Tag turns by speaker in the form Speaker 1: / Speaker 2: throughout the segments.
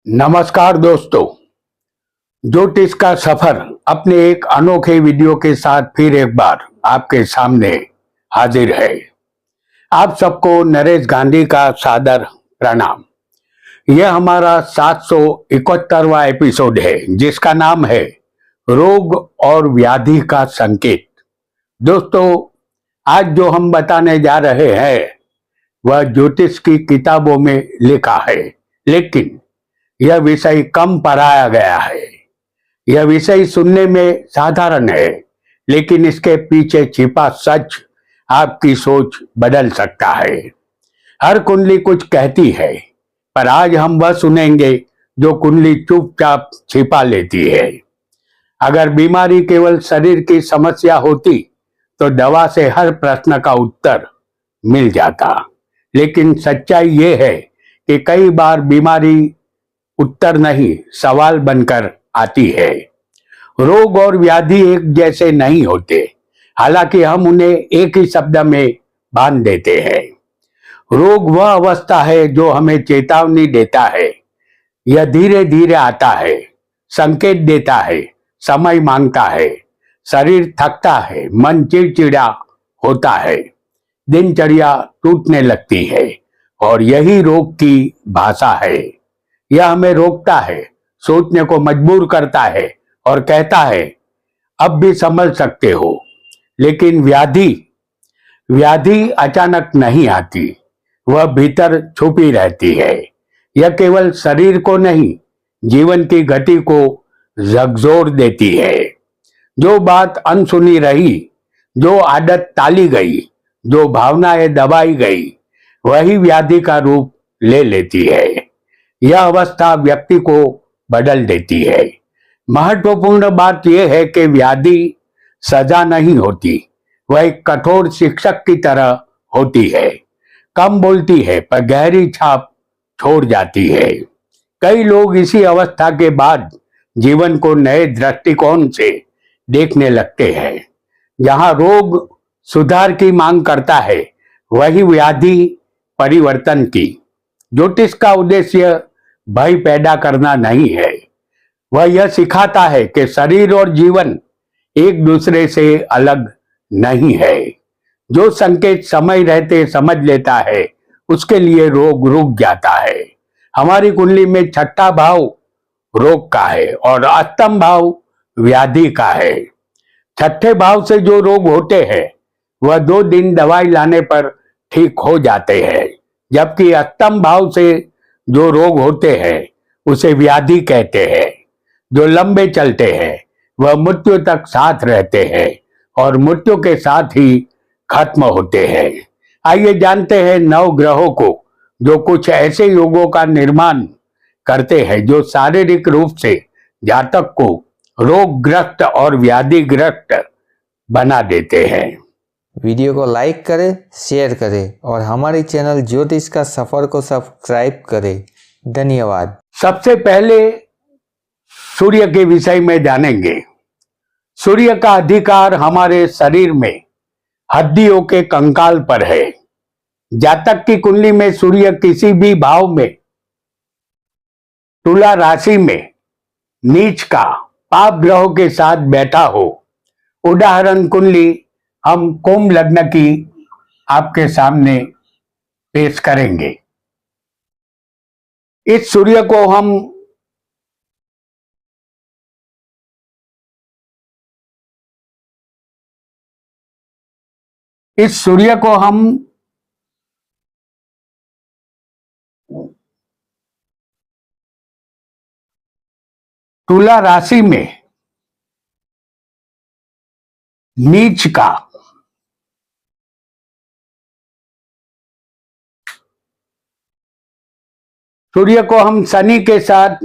Speaker 1: नमस्कार दोस्तों, ज्योतिष का सफर अपने एक अनोखे वीडियो के साथ फिर एक बार आपके सामने हाजिर है। आप सबको नरेश गांधी का सादर प्रणाम। यह हमारा 771वां एपिसोड है जिसका नाम है रोग और व्याधि का संकेत। दोस्तों, आज जो हम बताने जा रहे हैं वह ज्योतिष की किताबों में लिखा है, लेकिन यह विषय कम पढ़ाया गया है। यह विषय सुनने में साधारण है, लेकिन इसके पीछे छिपा सच आपकी सोच बदल सकता है। हर कुंडली कुछ कहती है, पर आज हम वह सुनेंगे जो कुंडली चुपचाप छिपा लेती है। अगर बीमारी केवल शरीर की समस्या होती तो दवा से हर प्रश्न का उत्तर मिल जाता, लेकिन सच्चाई ये है कि कई बार बीमारी उत्तर नहीं सवाल बनकर आती है। रोग और व्याधि एक जैसे नहीं होते, हालांकि हम उन्हें एक ही शब्द में बांध देते हैं। रोग वह अवस्था है जो हमें चेतावनी देता है। यह धीरे धीरे आता है, संकेत देता है, समय मांगता है। शरीर थकता है, मन चिड़चिड़ा होता है, दिनचर्या टूटने लगती है, और यही रोग की भाषा है। यह हमें रोकता है, सोचने को मजबूर करता है और कहता है अब भी संभल सकते हो। लेकिन व्याधि अचानक नहीं आती, वह भीतर छुपी रहती है। यह केवल शरीर को नहीं, जीवन की गति को झकझोर देती है। जो बात अनसुनी रही, जो आदत टाली गई, जो भावनाएं दबाई गई, वही व्याधि का रूप ले लेती है। यह अवस्था व्यक्ति को बदल देती है। महत्वपूर्ण बात यह है कि व्याधि सजा नहीं होती, वह एक कठोर शिक्षक की तरह होती है। कम बोलती है पर गहरी छाप छोड़ जाती है। कई लोग इसी अवस्था के बाद जीवन को नए दृष्टिकोण से देखने लगते हैं। जहां रोग सुधार की मांग करता है, वही व्याधि परिवर्तन की। ज्योतिष का उद्देश्य भय पैदा करना नहीं है, वह यह सिखाता है कि शरीर और जीवन एक दूसरे से अलग नहीं है। जो संकेत समय रहते समझ लेता है, उसके लिए रोग रुक जाता है। हमारी कुंडली में छठा भाव रोग का है और अष्टम भाव व्याधि का है। छठे भाव से जो रोग होते हैं वह 2 दिन दवाई लाने पर ठीक हो जाते हैं, जबकि अष्टम भाव से जो रोग होते हैं उसे व्याधि कहते हैं। जो लंबे चलते हैं वह मृत्यु तक साथ रहते हैं और मृत्यु के साथ ही खत्म होते हैं। आइए जानते हैं 9 ग्रहों को जो कुछ ऐसे योगों का निर्माण करते हैं जो शारीरिक रूप से जातक को रोगग्रस्त और व्याधिग्रस्त बना देते हैं।
Speaker 2: वीडियो को लाइक करें, शेयर करें और हमारे चैनल ज्योतिष का सफर को सब्सक्राइब करें। धन्यवाद।
Speaker 1: सबसे पहले सूर्य के विषय में जानेंगे। सूर्य का अधिकार हमारे शरीर में हड्डियों के कंकाल पर है। जातक की कुंडली में सूर्य किसी भी भाव में, तुला राशि में नीच का पाप ग्रहों के साथ बैठा हो, उदाहरण कुंडली हम कुंभ लग्न की आपके सामने पेश करेंगे। इस सूर्य को हम तुला राशि में नीच का सूर्य को हम शनि के साथ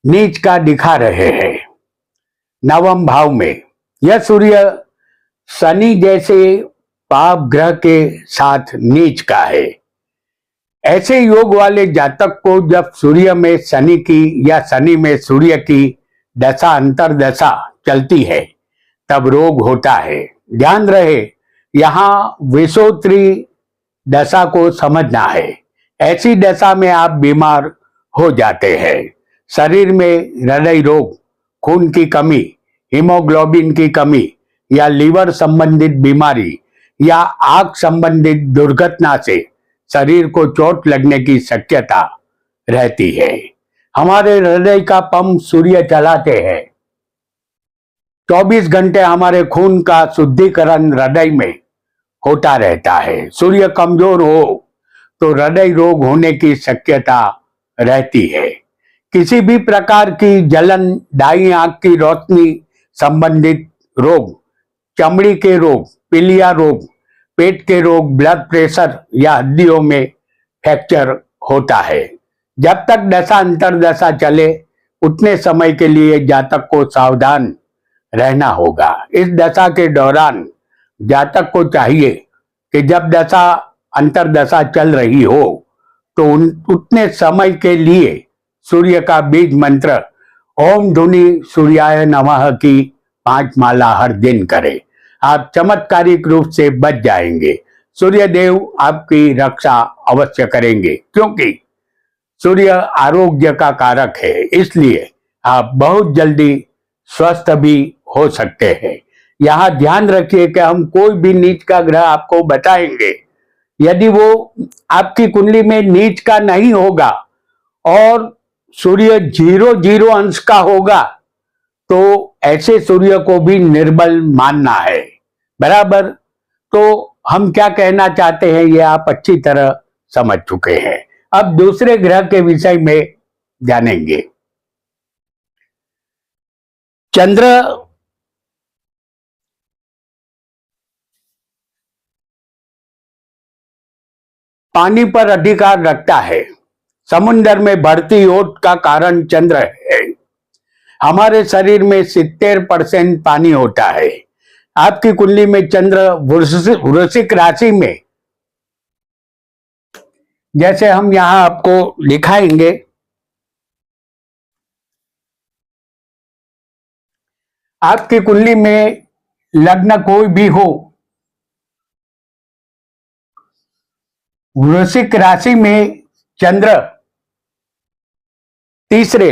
Speaker 1: नीच का दिखा रहे हैं। 9वें भाव में यह सूर्य शनि जैसे पाप ग्रह के साथ नीच का है। ऐसे योग वाले जातक को जब सूर्य में शनि की या शनि में सूर्य की दशा अंतरदशा चलती है तब रोग होता है। ध्यान रहे, यहाँ विषोत्री दशा को समझना है। ऐसी दशा में आप बीमार हो जाते हैं। शरीर में हृदय रोग, खून की कमी, हीमोग्लोबिन की कमी या लीवर संबंधित बीमारी या आंख संबंधित दुर्घटना से शरीर को चोट लगने की शक्यता रहती है। हमारे हृदय का पंप सूर्य चलाते हैं। 24 घंटे हमारे खून का शुद्धिकरण हृदय में होता रहता है। सूर्य कमजोर हो तो हृदय रोग होने की शक्यता रहती है। किसी भी प्रकार की जलन, दाई आंख की रोशनी संबंधित रोग, चमड़ी के रोग, पीलिया रोग, पेट के रोग, ब्लड प्रेशर या हड्डियों में फ्रैक्चर होता है। जब तक दशा अंतरदशा चले उतने समय के लिए जातक को सावधान रहना होगा। इस दशा के दौरान जातक को चाहिए कि जब दशा अंतरदशा चल रही हो तो उतने समय के लिए सूर्य का बीज मंत्र ओम धुनि सूर्याय नमः की 5 माला हर दिन करें। आप चमत्कारिक रूप से बच जाएंगे। सूर्य देव आपकी रक्षा अवश्य करेंगे, क्योंकि सूर्य आरोग्य का कारक है। इसलिए आप बहुत जल्दी स्वस्थ भी हो सकते हैं। यहाँ ध्यान रखिए कि हम कोई भी नीच का ग्रह आपको बताएंगे, यदि वो आपकी कुंडली में नीच का नहीं होगा और सूर्य 0 अंश का होगा तो ऐसे सूर्य को भी निर्बल मानना है। बराबर। तो हम क्या कहना चाहते हैं ये आप अच्छी तरह समझ चुके हैं। अब दूसरे ग्रह के विषय में जानेंगे। चंद्र पानी पर अधिकार रखता है। समुन्द्र में बढ़ती ओट का कारण चंद्र है। हमारे शरीर में 70% पानी होता है। आपकी कुंडली में चंद्र वृश्चिक राशि में, जैसे हम यहां आपको दिखाएंगे, आपकी कुंडली में लग्न कोई भी हो, वृश्चिक राशि में चंद्र तीसरे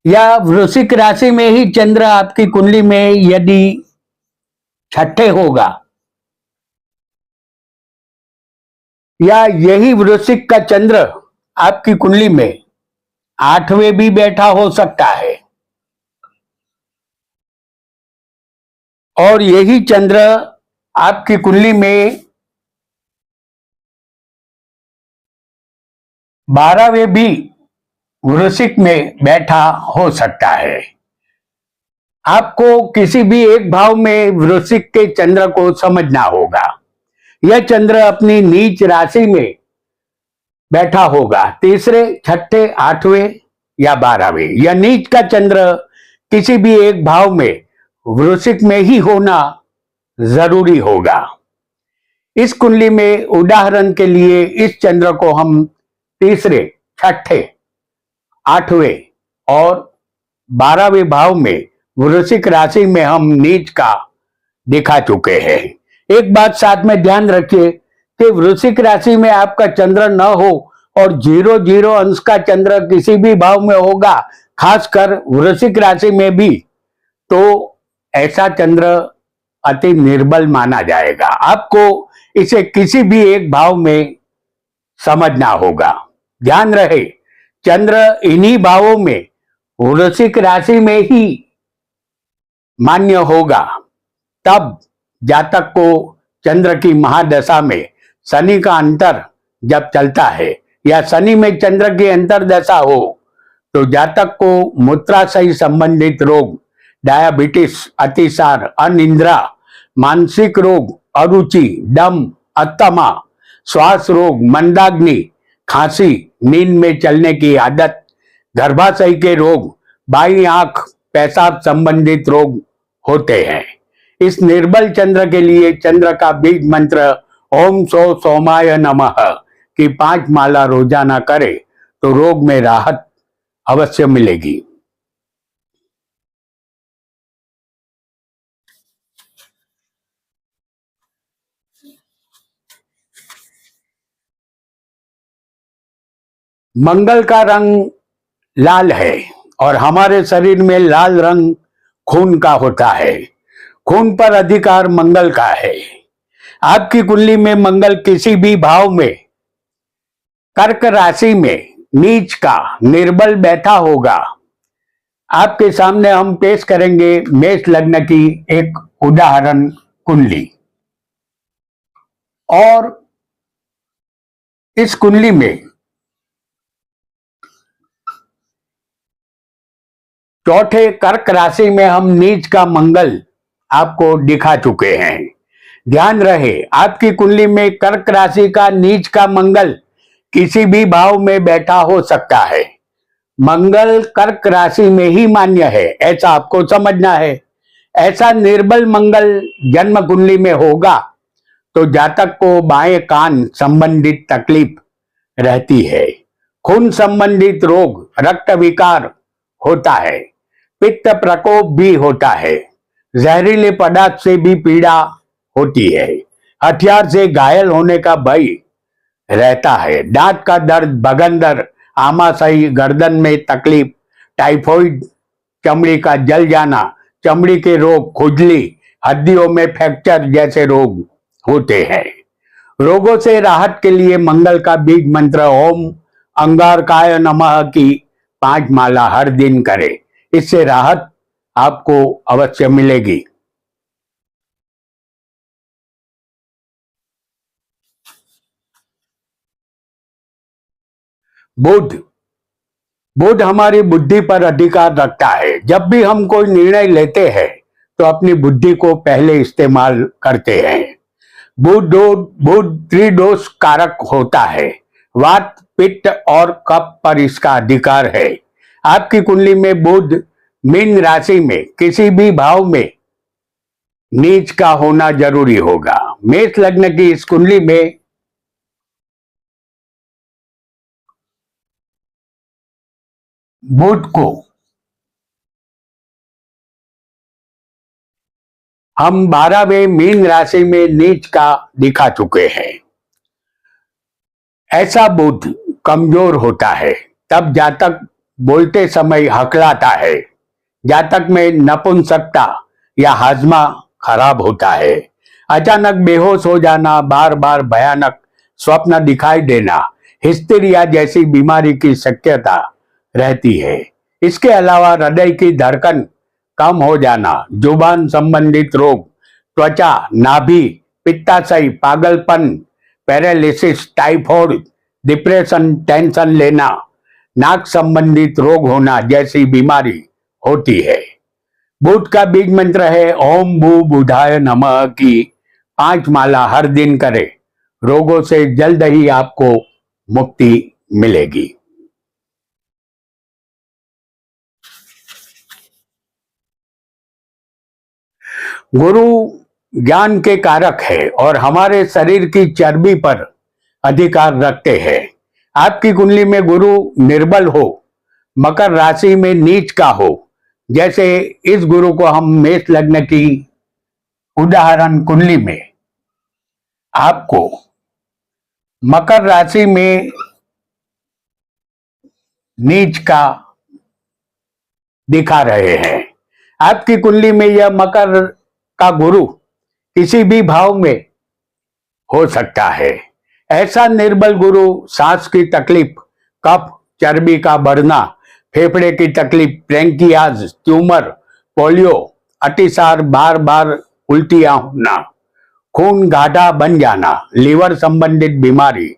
Speaker 1: या वृश्चिक राशि में ही चंद्र आपकी कुंडली में यदि छठे होगा या यही वृश्चिक का चंद्र आपकी कुंडली में 8वें भी बैठा हो सकता है और यही चंद्र आपकी कुंडली में 12वें भी वृश्चिक में बैठा हो सकता है। आपको किसी भी एक भाव में वृश्चिक के चंद्र को समझना होगा। यह चंद्र अपनी नीच राशि में बैठा होगा, तीसरे, छठे, 8वें या 12वें। यह नीच का चंद्र किसी भी एक भाव में वृश्चिक में ही होना जरूरी होगा। इस कुंडली में उदाहरण के लिए इस चंद्र को हम तीसरे, छठे, 8वें और 12वें भाव में वृश्चिक राशि में हम नीच का दिखा चुके हैं। एक बात साथ में ध्यान रखिए कि वृश्चिक राशि में आपका चंद्र न हो और 0 अंश का चंद्र किसी भी भाव में होगा, खासकर वृश्चिक राशि में भी, तो ऐसा चंद्र अति निर्बल माना जाएगा। आपको इसे किसी भी एक भाव में समझना होगा। ध्यान रहे, चंद्र इन्हीं भावों में वृश्चिक राशि में ही मान्य होगा। तब जातक को चंद्र की महादशा में शनि का अंतर जब चलता है या शनि में चंद्र की अंतरदशा हो तो जातक को मूत्राशय संबंधित रोग, डायबिटीज, अतिसार, अनिद्रा, मानसिक रोग, अरुचि, दम, अस्थमा, श्वास रोग, मंदाग्नि, खांसी, नींद में चलने की आदत, गर्भाशय के रोग, बाई आंख, पेशाब संबंधित रोग होते हैं। इस निर्बल चंद्र के लिए चंद्र का बीज मंत्र ओम सो सोमाय नमः की 5 माला रोजाना करे तो रोग में राहत अवश्य मिलेगी। मंगल का रंग लाल है और हमारे शरीर में लाल रंग खून का होता है। खून पर अधिकार मंगल का है। आपकी कुंडली में मंगल किसी भी भाव में कर्क राशि में नीच का निर्बल बैठा होगा। आपके सामने हम पेश करेंगे मेष लग्न की एक उदाहरण कुंडली। और इस कुंडली में चौथे कर्क राशि में हम नीच का मंगल आपको दिखा चुके हैं। ध्यान रहे, आपकी कुंडली में कर्क राशि का नीच का मंगल किसी भी भाव में बैठा हो सकता है। मंगल कर्क राशि में ही मान्य है, ऐसा आपको समझना है। ऐसा निर्बल मंगल जन्म कुंडली में होगा तो जातक को बाएं कान संबंधित तकलीफ रहती है। खून संबंधित रोग, रक्त विकार होता है। पित्त प्रकोप भी होता है। जहरीले पदार्थ से भी पीड़ा होती है। हथियार से घायल होने का भय रहता है। दांत का दर्द, बगंदर, आमाशय, गर्दन में तकलीफ, टाइफाइड, चमड़ी का जल जाना, चमड़ी के रोग, खुजली, हड्डियों में फ्रैक्चर जैसे रोग होते हैं। रोगों से राहत के लिए मंगल का बीज मंत्र ओम अंगारकाय नमः की 5 माला हर दिन करें। इससे राहत आपको अवश्य मिलेगी। बुध बुध हमारी बुद्धि पर अधिकार रखता है। जब भी हम कोई निर्णय लेते हैं तो अपनी बुद्धि को पहले इस्तेमाल करते हैं। बुध त्रिदोष कारक होता है। वात, पित्त और कफ पर इसका अधिकार है। आपकी कुंडली में बुध मीन राशि में किसी भी भाव में नीच का होना जरूरी होगा। मेष लग्न की इस कुंडली में बुध को हम 12वें मीन राशि में नीच का दिखा चुके हैं। ऐसा बुध कमजोर होता है, तब जातक बोलते समय हकलाता है। जातक में नपुंसकता या हाजमा खराब होता है। अचानक बेहोश हो जाना, बार बार भयानक स्वप्न दिखाई देना, हिस्टीरिया जैसी बीमारी की शक्यता रहती है। इसके अलावा हृदय की धड़कन कम हो जाना, जुबान संबंधित रोग, त्वचा, नाभि, पित्ताशय, पागलपन, पैरालिसिस, टाइफाइड, डिप्रेशन, टेंशन लेना, नाक संबंधित रोग होना जैसी बीमारी होती है। बुध का बीज मंत्र है ओम भू बुधाय नमः की 5 माला हर दिन करें। रोगों से जल्द ही आपको मुक्ति मिलेगी। गुरु ज्ञान के कारक है और हमारे शरीर की चर्बी पर अधिकार रखते हैं। आपकी कुंडली में गुरु निर्बल हो, मकर राशि में नीच का हो, जैसे इस गुरु को हम मेष लग्न की उदाहरण कुंडली में आपको मकर राशि में नीच का दिखा रहे हैं। आपकी कुंडली में यह मकर का गुरु किसी भी भाव में हो सकता है। ऐसा निर्बल गुरु सांस की तकलीफ, कफ, चर्बी का बढ़ना, फेफड़े की तकलीफ, ब्रोंकियाज, ट्यूमर, पोलियो, अतिसार, बार बार उल्टियां होना, खून गाढ़ा बन जाना, लीवर संबंधित बीमारी,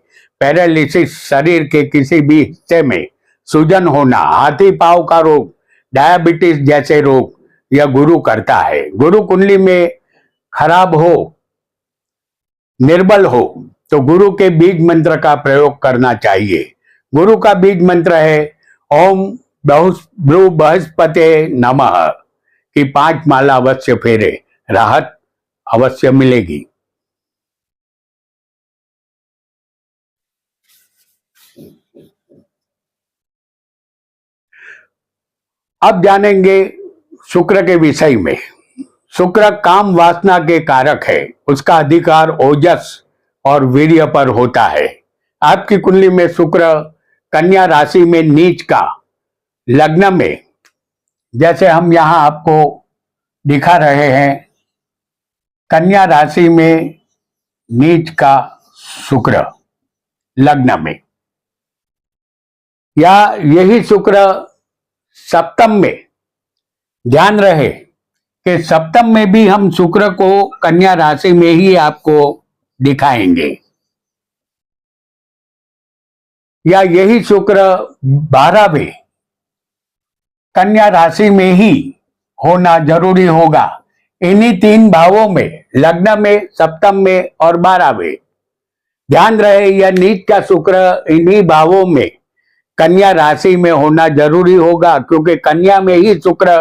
Speaker 1: पैरालिसिस, शरीर के किसी भी हिस्से में सूजन होना, हाथी पांव का रोग, डायबिटीज जैसे रोग यह गुरु करता है। गुरु कुंडली में खराब हो, निर्बल हो तो गुरु के बीज मंत्र का प्रयोग करना चाहिए। गुरु का बीज मंत्र है ओम बृहस्पते नमः की 5 माला अवश्य फेरे, राहत अवश्य मिलेगी। अब जानेंगे शुक्र के विषय में। शुक्र काम वासना के कारक है। उसका अधिकार ओजस और वीर्य पर होता है। आपकी कुंडली में शुक्र कन्या राशि में नीच का लग्न में, जैसे हम यहां आपको दिखा रहे हैं, कन्या राशि में नीच का शुक्र लग्न में, या यही शुक्र सप्तम में, ध्यान रहे कि सप्तम में भी हम शुक्र को कन्या राशि में ही आपको दिखाएंगे, या यही शुक्र 12वें कन्या राशि में ही होना जरूरी होगा। इन्हीं 3 भावों में, लग्न में, सप्तम में और 12वें, ध्यान रहे यह नीच का शुक्र इन्हीं भावों में कन्या राशि में होना जरूरी होगा, क्योंकि कन्या में ही शुक्र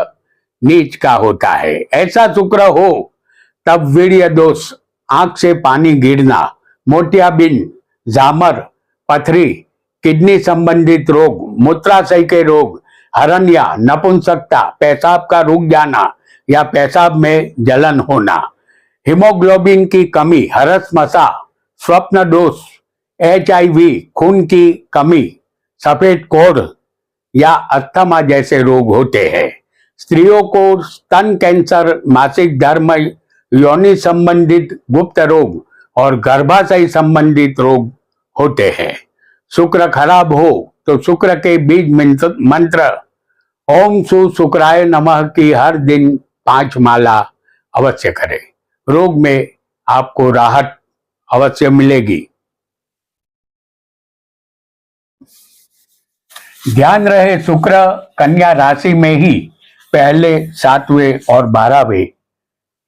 Speaker 1: नीच का होता है। ऐसा शुक्र हो तब वीर्य दोष, आंख से पानी गिरना, मोतियाबिंद, जामर, पथरी, किडनी संबंधित रोग, मूत्राशय के रोग, हरनिया, नपुंसकता, पेशाब का रुक जाना या पेशाब में जलन होना, हीमोग्लोबिन की कमी, हरसमसा, स्वप्न दोष, HIV, खून की कमी, सफेद कोढ़ या अस्थमा जैसे रोग होते हैं। स्त्रियों को स्तन कैंसर, मासिक धर्म, योनि संबंधित गुप्त रोग और गर्भाशय संबंधित रोग होते हैं। शुक्र खराब हो तो शुक्र के बीज मंत्र ओम सु शुक्राय नमः की हर दिन 5 माला अवश्य करें। रोग में आपको राहत अवश्य मिलेगी। ध्यान रहे शुक्र कन्या राशि में ही पहले, 7वें और 12वें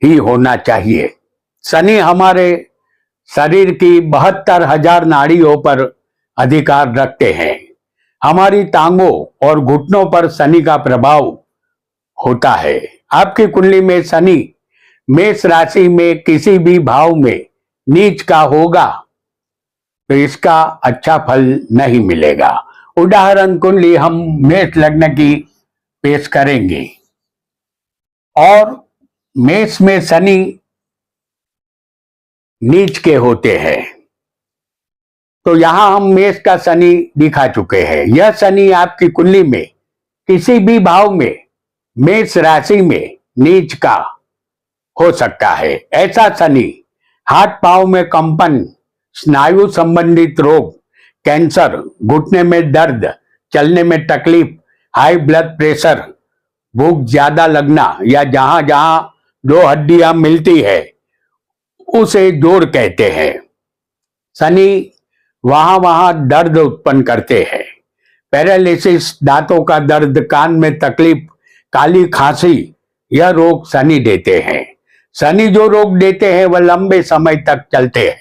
Speaker 1: ही होना चाहिए। शनि हमारे शरीर की 72,000 नाड़ियों पर अधिकार रखते हैं। हमारी टांगों और घुटनों पर शनि का प्रभाव होता है। आपकी कुंडली में शनि मेष राशि में किसी भी भाव में नीच का होगा तो इसका अच्छा फल नहीं मिलेगा। उदाहरण कुंडली हम मेष लग्न की पेश करेंगे, और मेष में शनि नीच के होते हैं। तो यहां हम मेष का शनि दिखा चुके हैं। यह शनि आपकी कुंडली में किसी भी भाव में मेष राशि में नीच का हो सकता है। ऐसा शनि हाथ पांव में कंपन, स्नायु संबंधित रोग, कैंसर, घुटने में दर्द, चलने में तकलीफ, हाई ब्लड प्रेशर, भूख ज्यादा लगना, या जहां जहां 2 हड्डियां मिलती है उसे जोड़ कहते हैं। शनि वहां वहां दर्द उत्पन्न करते हैं। पैरालिसिस, दांतों का दर्द, कान में तकलीफ, काली खांसी, यह रोग शनि देते हैं। शनि जो रोग देते हैं वह लंबे समय तक चलते हैं।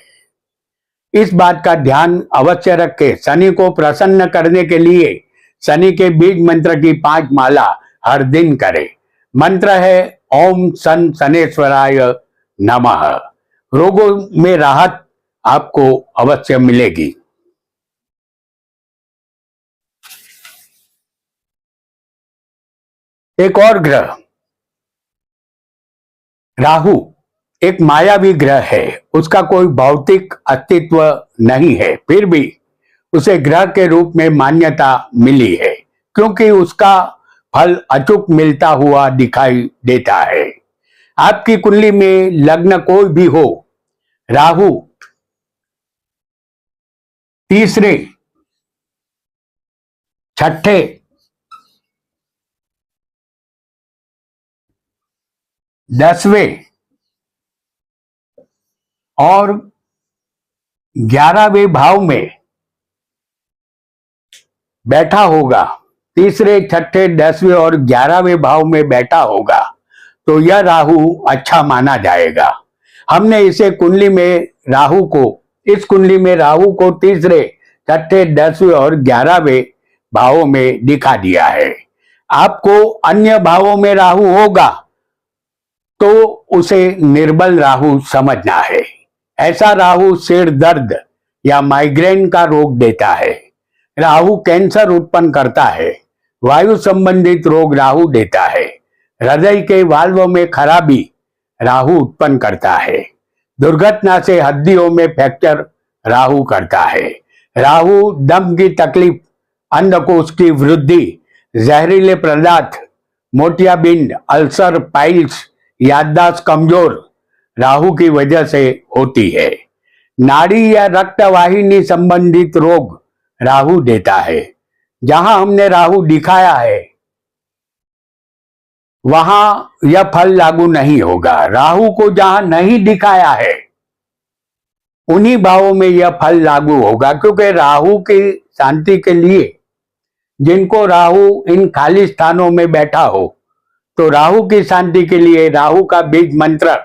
Speaker 1: इस बात का ध्यान अवश्य रखें। शनि को प्रसन्न करने के लिए शनि के बीज मंत्र की 5 माला हर दिन करें। मंत्र है ओम सन शनेश्वराय नमः। रोगों में राहत आपको अवश्य मिलेगी। एक और ग्रह राहु एक मायावी ग्रह है। उसका कोई भौतिक अस्तित्व नहीं है, फिर भी उसे ग्रह के रूप में मान्यता मिली है, क्योंकि उसका फल अचूक मिलता हुआ दिखाई देता है। आपकी कुंडली में लग्न कोई भी हो, राहु तीसरे, छठे, 10वें और 11वें भाव में बैठा होगा, तीसरे, छठे, 10वें और 11वें भाव में बैठा होगा, तो यह राहु अच्छा माना जाएगा। हमने इस कुंडली में राहु को तीसरे, छठे, 10वें और 11वें भावों में दिखा दिया है। आपको अन्य भावों में राहु होगा तो उसे निर्बल राहु समझना है। ऐसा राहु सिर दर्द या माइग्रेन का रोग देता है। राहु कैंसर उत्पन्न करता है। वायु संबंधित रोग राहु देता है। हृदय के वाल्व में खराबी राहु उत्पन्न करता है। दुर्घटना से हड्डियों में फ्रैक्चर राहु करता है। राहु दम की तकलीफ अंडकोश की वृद्धि, जहरीले पदार्थ, मोतियाबिंद, अल्सर, पाइल्स, याददाश्त कमजोर राहु की वजह से होती है। नाड़ी या रक्तवाहिनी संबंधित रोग राहु देता है। जहां हमने राहु दिखाया है वहां यह फल लागू नहीं होगा। राहु को जहां नहीं दिखाया है उन्हीं भावों में यह फल लागू होगा, क्योंकि राहु की शांति के लिए जिनको राहु इन खाली स्थानों में बैठा हो, तो राहु की शांति के लिए राहु का बीज मंत्र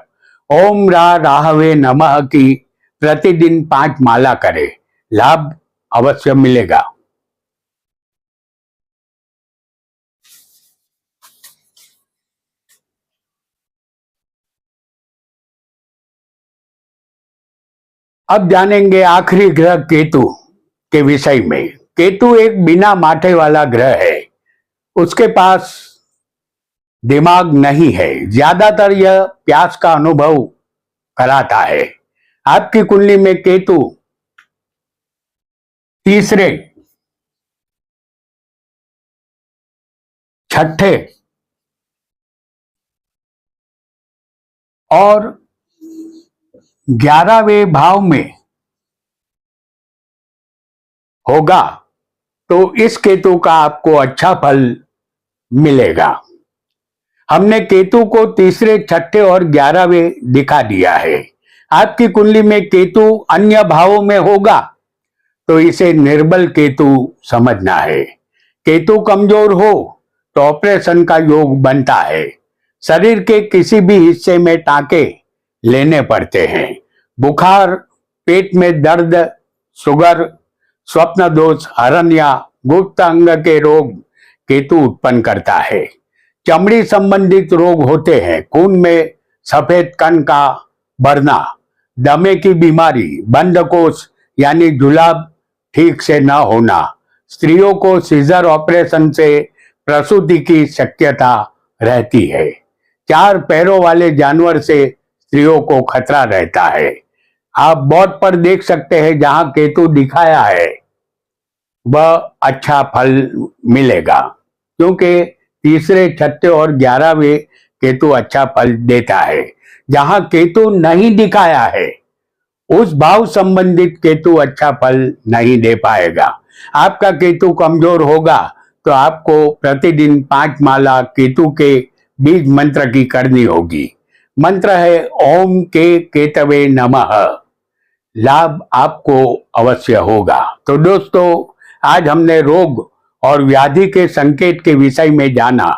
Speaker 1: ओम राहवे नमः की प्रतिदिन 5 माला करे, लाभ अवश्य मिलेगा। अब जानेंगे आखिरी ग्रह केतु के विषय में। केतु एक बिना माथे वाला ग्रह है। उसके पास दिमाग नहीं है। ज्यादातर यह प्यास का अनुभव कराता है। आपकी कुंडली में केतु तीसरे, छठे और 11वें भाव में होगा तो इस केतु का आपको अच्छा फल मिलेगा। हमने केतु को तीसरे, छठे और 11वें दिखा दिया है। आपकी कुंडली में केतु अन्य भावों में होगा तो इसे निर्बल केतु समझना है। केतु कमजोर हो तो ऑपरेशन का योग बनता है। शरीर के किसी भी हिस्से में टांके लेने पड़ते हैं। बुखार, पेट में दर्द, शुगर, स्वप्न दोष, हरनिया, गुप्त अंग के रोग केतु उत्पन्न करता है। चमड़ी संबंधित रोग होते हैं। खून में सफेद कण का बढ़ना, दमे की बीमारी, बंधकोष यानी जुलाब ठीक से न होना, स्त्रियों को सीजर ऑपरेशन से प्रसूति की शक्यता रहती है। 4 पैरों वाले जानवर से स्त्रियों को खतरा रहता है। आप बोर्ड पर देख सकते हैं जहां केतु दिखाया है वह अच्छा फल मिलेगा, क्योंकि तीसरे, छठे और 11वें केतु अच्छा फल देता है। जहां केतु नहीं दिखाया है उस भाव संबंधित केतु अच्छा फल नहीं दे पाएगा। आपका केतु कमजोर होगा तो आपको प्रतिदिन 5 माला केतु के बीज मंत्र की करनी होगी। मंत्र है ओम के केतवे नमः, लाभ आपको अवश्य होगा। तो दोस्तों, आज हमने रोग और व्याधि के संकेत के विषय में जाना।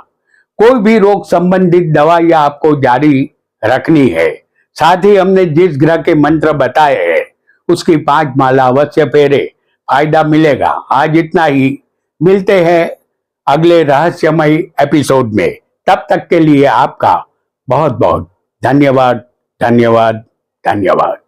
Speaker 1: कोई भी रोग संबंधित दवाइयां आपको जारी रखनी है। साथ ही हमने जिस ग्रह के मंत्र बताए हैं उसकी 5 माला अवश्य फेरे, फायदा मिलेगा। आज इतना ही, मिलते हैं अगले रहस्यमय एपिसोड में। तब तक के लिए आपका बहुत बहुत धन्यवाद, धन्यवाद, धन्यवाद।